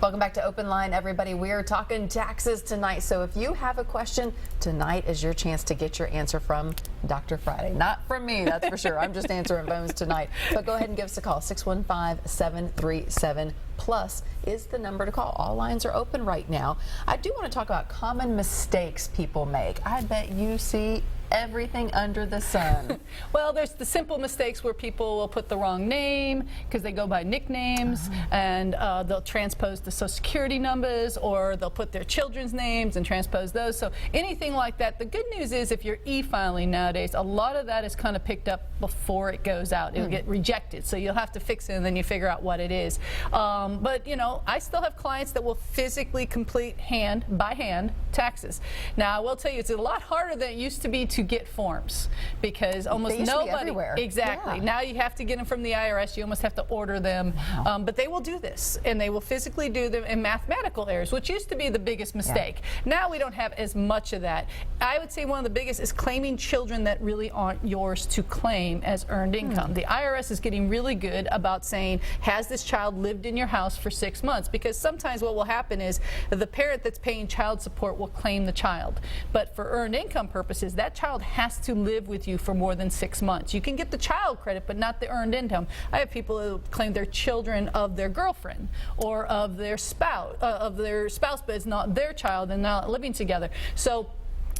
Welcome back to Open Line, everybody. We are talking taxes tonight. So if you have a question, tonight is your chance to get your answer from Dr. Friday. Not from me, that's for sure. I'm just answering phones tonight. But go ahead and give us a call. 615-737-PLUS is the number to call. All lines are open right now. I do want to talk about common mistakes people make. I bet you see everything under the sun. Well, there's the simple mistakes where people will put the wrong name because they go by nicknames, and they'll transpose the Social Security numbers, or they'll put their children's names and transpose those. So anything like that. The good news is if you're e-filing nowadays, a lot of that is kind of picked up before it goes out. It'll get rejected, so you'll have to fix it and then you figure out what it is. But you know, I still have clients that will physically complete by hand taxes. Now I will tell you, it's a lot harder than it used to be to get forms, because almost nobody, exactly. Yeah. Now you have to get them from the IRS. You almost have to order them. Wow. But they will do this, and they will physically do them in mathematical errors, which used to be the biggest mistake. Yeah. Now we don't have as much of that. I would say one of the biggest is claiming children that really aren't yours to claim as earned income. The IRS is getting really good about saying, has this child lived in your house for 6 months? Because sometimes what will happen is the parent that's paying child support will claim the child. But for earned income purposes, that child has to live with you for more than 6 months. You can get the child credit, but not the earned income. I have people who claim they're children of their girlfriend or of their spouse, but it's not their child and not living together. So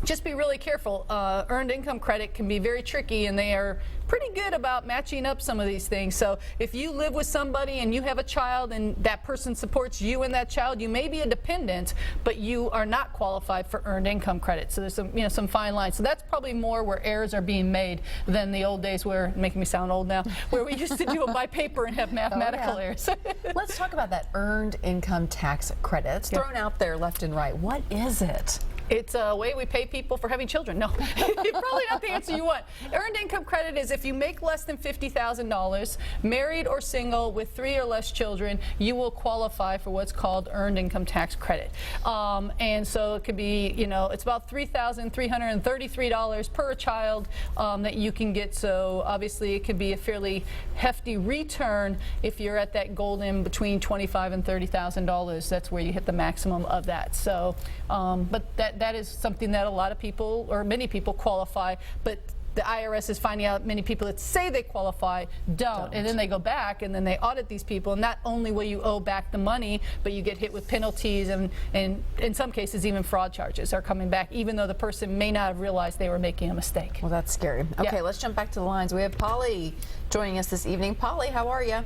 just be really careful. Earned income credit can be very tricky, and they are pretty good about matching up some of these things. So if you live with somebody and you have a child and that person supports you and that child, you may be a dependent, but you are not qualified for earned income credit. So there's some fine lines. So that's probably more where errors are being made than the old days, where, making me sound old now, where we used to do it by paper and have mathematical errors. Let's talk about that earned income tax credit. It's thrown out there left and right. What is it? It's a way we pay people for having children. No, probably not the answer you want. Earned income credit is if you make less than $50,000, married or single with 3 or less children, you will qualify for what's called earned income tax credit. And so it could be, it's about $3,333 per child that you can get. So obviously it could be a fairly hefty return if you're at that golden between $25,000 and $30,000. That's where you hit the maximum of that. So, but that is something that a lot of people, or many people, qualify, but the IRS is finding out many people that say they qualify don't. And then they go back and then they audit these people, and not only will you owe back the money, but you get hit with penalties, and in some cases even fraud charges are coming back, even though the person may not have realized they were making a mistake. Well, that's scary. Okay, let's jump back to the lines. We have Polly joining us this evening. Polly, how are you?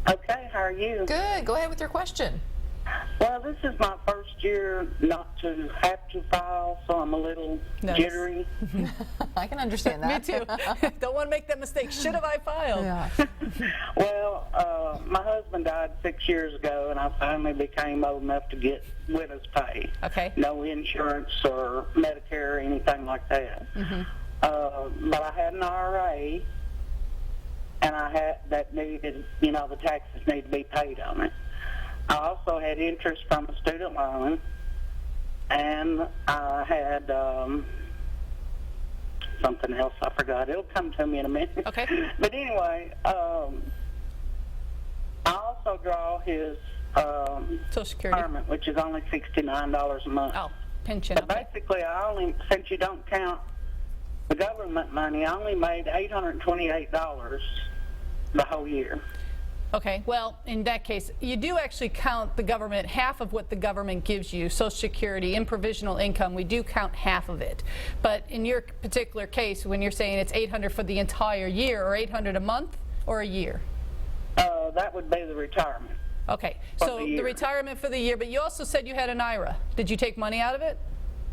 Okay, how are you? Good. Go ahead with your question. Well, this is my first year not to have to file, so I'm a little jittery. I can understand that. Me too. Don't want to make that mistake. Should have I filed? Yeah. Well, my husband died 6 years ago, and I finally became old enough to get widow's pay. Okay. No insurance or Medicare or anything like that. But I had an IRA, and that needed, the taxes need to be paid on it. I also had interest from a student loan, and I had something else I forgot. It'll come to me in a minute. Okay. But anyway, I also draw his Social Security, which is only $69 a month. Oh, pension. But basically, since you don't count the government money, I only made $828 the whole year. Okay, well, in that case, you do actually count the government, half of what the government gives you, Social Security and provisional income. We do count half of it. But in your particular case, when you're saying it's $800 for the entire year, or $800 a month, or a year? That would be the retirement. Okay, so the retirement for the year, but you also said you had an IRA. Did you take money out of it?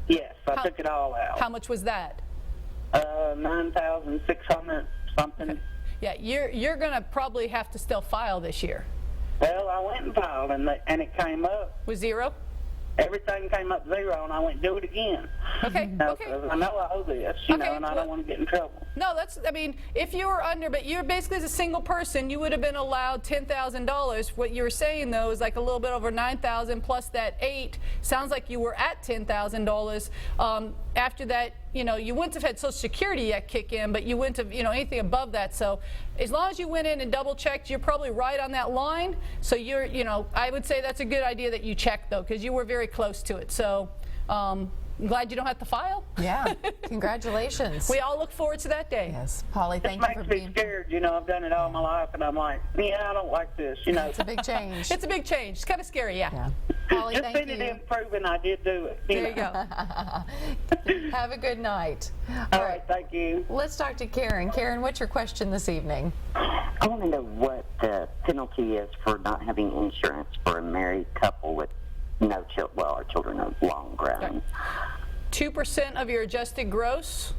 Yes, I took it all out. How much was that? $9,600 something. Okay. Yeah, you're going to probably have to still file this year. Well, I went and filed, and it came up. Was zero? Everything came up zero, and I went and do it again. Okay, okay. I know I owe this, and I don't want to get in trouble. No, I mean, if you were under, but you're basically as a single person, you would have been allowed $10,000. What you were saying, though, is like a little bit over $9,000 plus that 8. Sounds like you were at $10,000. After that, you wouldn't have had Social Security yet kick in, but you wouldn't have, anything above that. So as long as you went in and double checked, you're probably right on that line. So you're, I would say that's a good idea that you checked, though, because you were very close to it. So I'm glad you don't have to file. Yeah, congratulations. We all look forward to that day. Yes, Polly, thank you for It being makes me scared. I've done it all my life, and I'm like, I don't like this. It's a big change. It's a big change. It's kind of scary, yeah. Polly, Just thank been it you. improving, I did do it. There you go. Have a good night. All right, thank you. Let's talk to Karen. Karen, what's your question this evening? I want to know what the penalty is for not having insurance for a married couple with no children. Well, our children are long grown. 2% of your adjusted gross,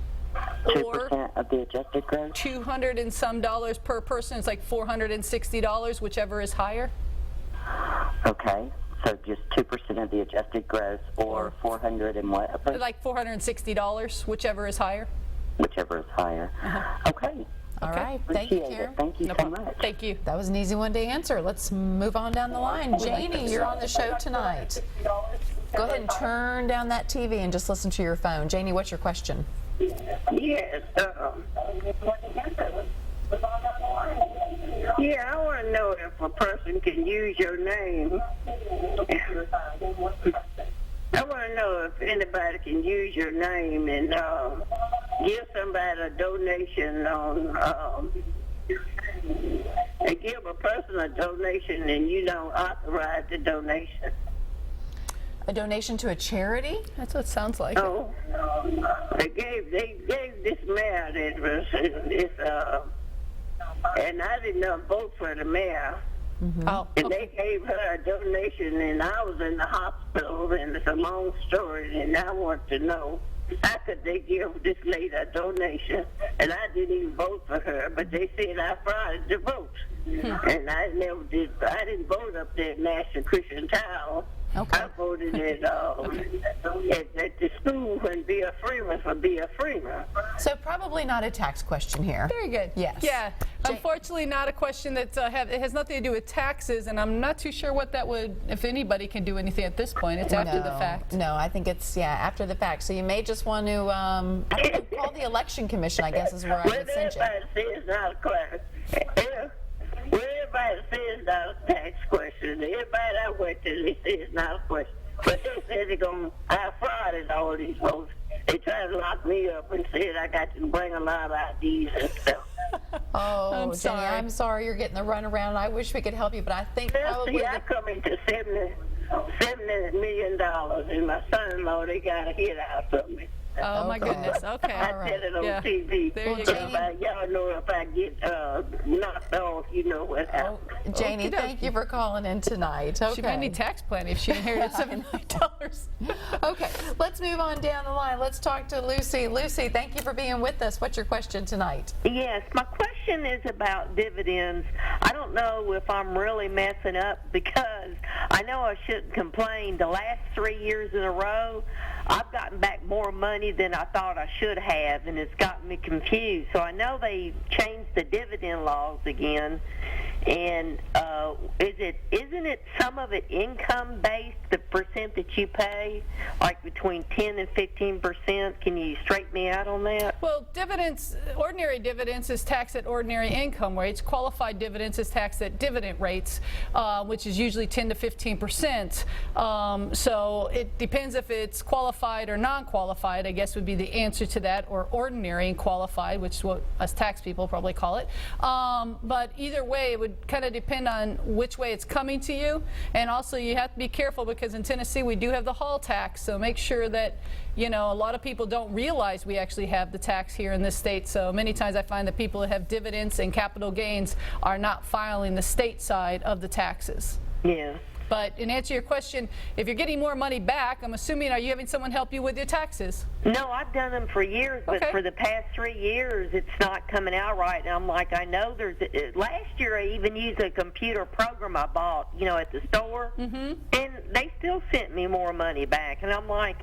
or 2% of the adjusted gross. $200 and some dollars per person. It's like $460, whichever is higher. Okay, so just 2% of the adjusted gross, or 400 and what? Like $460, whichever is higher. Whichever is higher. Okay. All right. Thank you, Appreciate Karen. it. Thank you so much. Thank you. That was an easy one to answer. Let's move on down the line. Janie, you're on the show tonight. Go ahead and turn down that TV and just listen to your phone. Janie, what's your question? Yes. Yeah, I want to know if a person can use your name. I want to know if anybody can use your name and give somebody a donation on. They give a person a donation and you don't authorize the donation. A donation to a charity? That's what it sounds like. Oh, they gave this mayor and I did not vote for the mayor. Oh, And they gave her a donation, and I was in the hospital, and it's a long story, and I want to know, how could they give this lady a donation? And I didn't even vote for her, but they said I frauded the vote. And I didn't vote up there at National Christian Town. Okay. I voted at the school when Bill Freeman for Bill Freeman. So probably not a tax question here. very good. Yes. Yeah. Unfortunately, not a question that it has nothing to do with taxes, and I'm not too sure what that would, if anybody can do anything at this point. It's after the fact. No, I think it's, after the fact. So you may just want to call the election commission, I guess is where I Well, would send you. everybody says it's not a question. Well, everybody says it's not a tax question. Everybody I went to, they say it's not a question. But they said I frauded all these votes. They tried to lock me up and said I got to bring a lot of IDs and stuff. Oh, I'm Jenny, sorry. I'm sorry you're getting the runaround. I wish we could help you, but I think Well, probably see, I come into $70 million, and my son-in-law, they got a hit out of me. Oh, my Okay. goodness. Okay. I All right. said it on Yeah. TV. There you Well, go. Janie- Y'all know if I get knocked off, you know what Oh, happens. Janie, Okey-dokey. thank you for calling in tonight. Okay. She might need tax planning if she inherited $79. Okay, let's move on down the line. Let's talk to Lucy. Lucy, thank you for being with us. What's your question tonight? Yes, my question is about dividends. I don't know if I'm really messing up because I know I shouldn't complain. The last 3 years in a row, I've gotten back more money than I thought I should have, and it's gotten me confused. So I know they changed the dividend laws again, and isn't it some of it income based, the percent that you pay, like between 10 and 15%? Can you straighten me out on that? Well, dividends, ordinary dividends is taxed at ordinary income rates. Qualified dividends is taxed at dividend rates, which is usually 10 to 15%. So it depends if it's qualified or non-qualified, I guess would be the answer to that, or ordinary and qualified, which is what us tax people probably call it. But either way, it would kind of depend on which way it's coming to you. And also you have to be careful because in Tennessee we do have the Hall tax, so make sure that, a lot of people don't realize we actually have the tax here in this state. So many times I find that people that have dividends and capital gains are not filing the state side of the taxes. Yeah. But in answer to your question, if you're getting more money back, I'm assuming, are you having someone help you with your taxes? No, I've done them for years, but Okay. for the past 3 years, it's not coming out right. And I'm like, I know last year I even used a computer program I bought, at the store, and they still sent me more money back. And I'm like,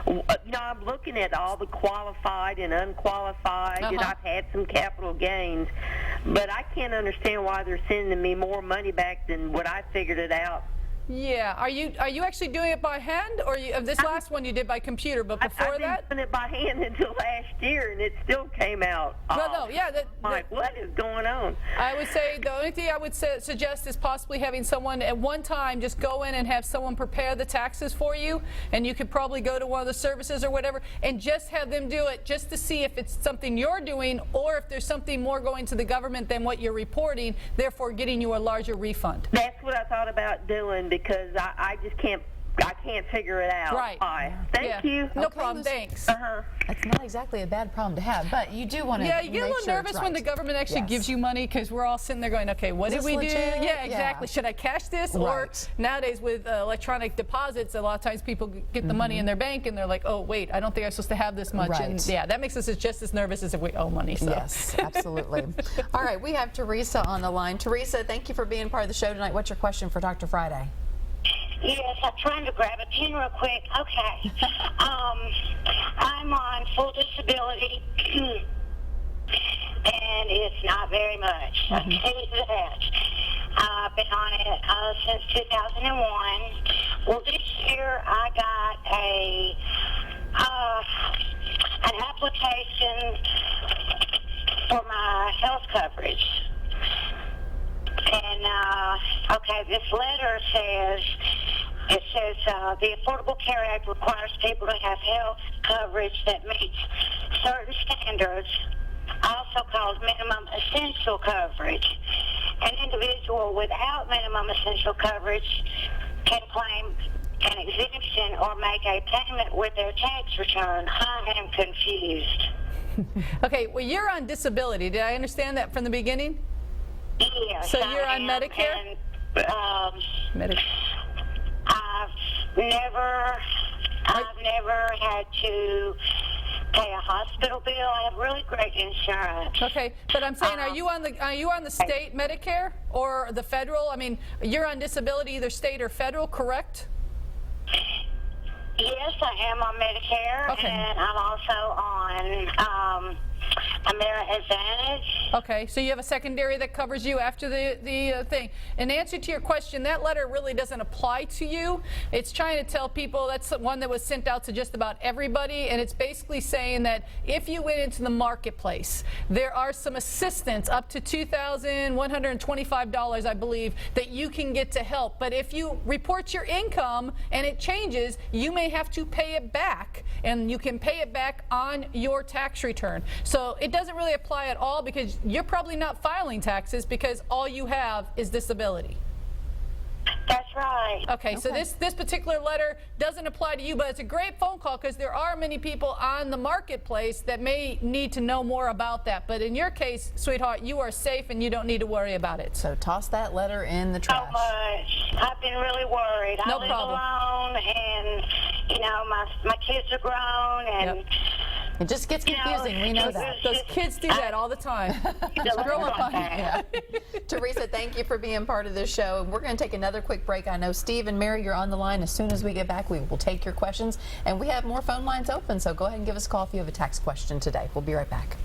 I'm looking at all the qualified and unqualified, and I've had some capital gains, but I can't understand why they're sending me more money back than what I figured it out. Yeah. Are you actually doing it by hand, or this last one you did by computer? But before I've that, been doing it by hand until last year, and it still came out off. No, yeah. I'm like, what is going on? I would say the only thing I would suggest is possibly having someone at one time just go in and have someone prepare the taxes for you, and you could probably go to one of the services or whatever and just have them do it just to see if it's something you're doing or if there's something more going to the government than what you're reporting, therefore getting you a larger refund. That's what I thought about doing because I just can't figure it out. Right. Thank you. No problem. Thanks. It's not exactly a bad problem to have, but you do want to. Yeah, you get a little nervous when the government actually gives you money because we're all sitting there going, okay, what did we do? Yeah, exactly. Should I cash this? Right. Or nowadays with electronic deposits, a lot of times people get the money in their bank and they're like, oh, wait, I don't think I'm supposed to have this much. Right. And yeah, that makes us just as nervous as if we owe money. So. Yes, absolutely. All right, we have Teresa on the line. Teresa, thank you for being part of the show tonight. What's your question for Dr. Friday? Yes, I'm trying to grab a pen real quick. Okay. I'm on full disability, and it's not very much. I'll tell you that. I've been on it since 2001. Well, this year I got an application for my health coverage. And, okay, this letter says, the Affordable Care Act requires people to have health coverage that meets certain standards, also called minimum essential coverage. An individual without minimum essential coverage can claim an exemption or make a payment with their tax return. I am confused. Okay, well, you're on disability. Did I understand that from the beginning? Yes, so you're on Medicare? And, I've never had to pay a hospital bill. I have really great insurance. Okay, but I'm saying, are you on the state Medicare or the federal? I mean, you're on disability, either state or federal, correct? Yes, I am on Medicare, and I'm also on Advantage. Okay, so you have a secondary that covers you after the thing. In answer to your question, that letter really doesn't apply to you. It's trying to tell people, that's the one that was sent out to just about everybody, and it's basically saying that if you went into the marketplace, there are some assistance up to $2,125, I believe, that you can get to help. But if you report your income and it changes, you may have to pay it back, and you can pay it back on your tax return. So it doesn't really apply at all because you're probably not filing taxes because all you have is disability. That's right. Okay, so this particular letter doesn't apply to you, but it's a great phone call because there are many people on the marketplace that may need to know more about that. But in your case, sweetheart, you are safe and you don't need to worry about it. So toss that letter in the trash. So much. I've been really worried. No I live problem. alone, and my kids are grown, and it just gets confusing. We know that. Those kids do that all the time. Just grow up on Yeah. Teresa, thank you for being part of this show. We're going to take another quick break. I know Steve and Mary, you're on the line. As soon as we get back, we will take your questions. And we have more phone lines open, so go ahead and give us a call if you have a tax question today. We'll be right back.